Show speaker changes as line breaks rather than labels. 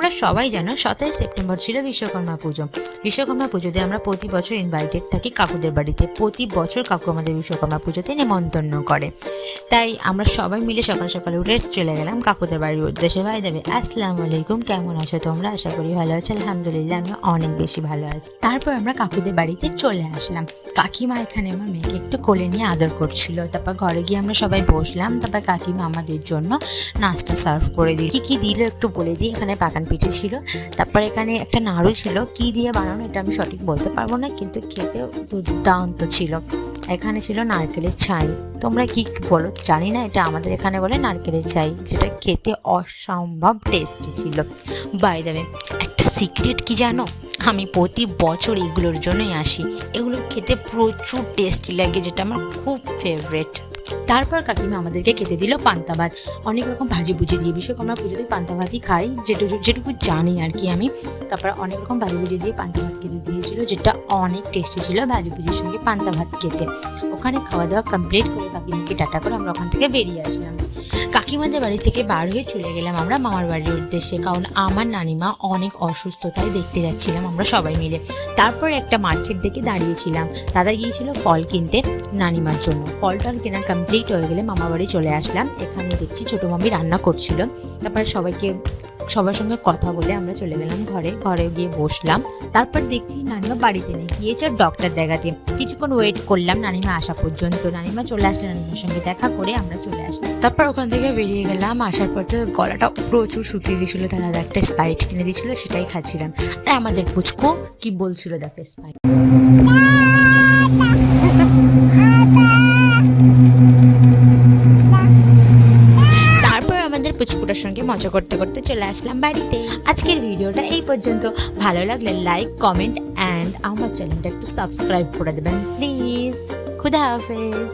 তোমরা সবাই জানো 27 সেপ্টেম্বর ছিল বিশ্বকর্মা পুজো। বিশ্বকর্মা পুজোতে আমরা প্রতি বছর ইনভাইটেড থাকি কাকুদের বাড়িতে। প্রতি বছর কাকু আমাদের বিশ্বকর্মা পুজোতে নেমন্তন্ন করে। তাই আমরা সবাই মিলে সকাল সকালে উঠে চলে গেলাম কাকুদের বাড়ির উদ্দেশ্যে। ভাই দেবে আসসালামু আলাইকুম, কেমন আছো তোমরা? আশা করি ভালো আছো। আলহামদুলিল্লাহ আমি অনেক বেশি ভালো আছি। তারপর আমরা কাকুদের বাড়িতে চলে আসলাম। কাকিমা এখানে আমার মেয়েকে একটু কোলে নিয়ে আদর করছিল। তারপর ঘরে গিয়ে আমরা সবাই বসলাম। তারপর কাকিমা আমাদের জন্য নাস্তা সার্ভ করে দিল। কি দিল একটু বলে দিই। এখানে পাকান পিঠে ছিল, তারপর এখানে একটা নাড়ু ছিল, কি দিয়ে বানানো এটা আমি সঠিক বলতে পারবো না, কিন্তু খেতে দুর্দান্ত ছিল। এখানে ছিল নারকেলের ছাই, তোমরা কি বলো জানি না, এটা আমাদের এখানে বলে নারকেলের ছাই, যেটা খেতে অসম্ভব টেস্টি ছিল। বাই দ্য ওয়ে, একটা সিক্রেট কি জানো, আমি প্রতি বছর এগুলোর জন্যই আসি। এগুলো খেতে প্রচুর টেস্টি লাগে, যেটা আমার খুব ফেভারিট। তারপর কাকিমা আমাদেরকে খেতে দিল পান্তা ভাত, অনেক রকম ভাজি ভুজি দিয়ে। বিশ্বকর্মা পুজোতে পান্তা ভাতই খাই, যেটুকু জানি আর কি আমি। তারপর অনেক রকম ভাজি ভুজি দিয়ে পান্তা ভাত খেতে দিয়েছিল, যেটা অনেক টেস্টি ছিল ভাজি ভুজির সঙ্গে পান্তা ভাত খেতে। ওখানে খাওয়া দাওয়া কমপ্লিট করে কাকিমাকে টাটা করে আমরা ওখান থেকে বেরিয়ে আসলাম। কাকিমাদের বাড়ি থেকে বার হয়ে চলে গেলাম আমরা মামার বাড়ির উদ্দেশ্যে, কারণ আমার নানিমা অনেক অসুস্থ, তাই দেখতে যাচ্ছিলাম আমরা সবাই মিলে। তারপর একটা মার্কেট দেখে দাঁড়িয়েছিলাম, দাদা গিয়েছিল ফল কিনতে নানিমার জন্য। ফলটাল কেনা কমপ্লিট হয়ে গেলে মামা বাড়ি চলে আসলাম। এখানে দেখছি ছোটো মামি রান্না করছিল। তারপরে সবার সঙ্গে কথা বলে আমরা চলে গেলাম ঘরে গিয়ে বসলাম। তারপর দেখছি নানিমা বাড়িতে নেই, গিয়েছে ডক্টর দেখাতে। কিছুক্ষণ ওয়েট করলাম নানিমা আসা পর্যন্ত। নানিমা চলে আসলে নানিমার সঙ্গে দেখা করে আমরা চলে আসলাম। তারপর ওখান থেকে বেরিয়ে গেলাম। আসার পর তো গলাটা প্রচুর শুকিয়ে গেছিল, তাই দাদা একটা স্প্রাইট কিনে দিয়েছিল, সেটাই খাচ্ছিলাম। আর আমাদের পুচকু কি বলছিল দেখো, স্প্রাইট। পুচকুটার সঙ্গে মজা করতে করতে চলে আসলাম বাড়িতে। আজকের ভিডিওটা এই পর্যন্ত। ভালো লাগলে লাইক, কমেন্ট অ্যান্ড আমার চ্যানেলটা একটু সাবস্ক্রাইব করে দেবেন প্লিজ। খুদা হাফেজ।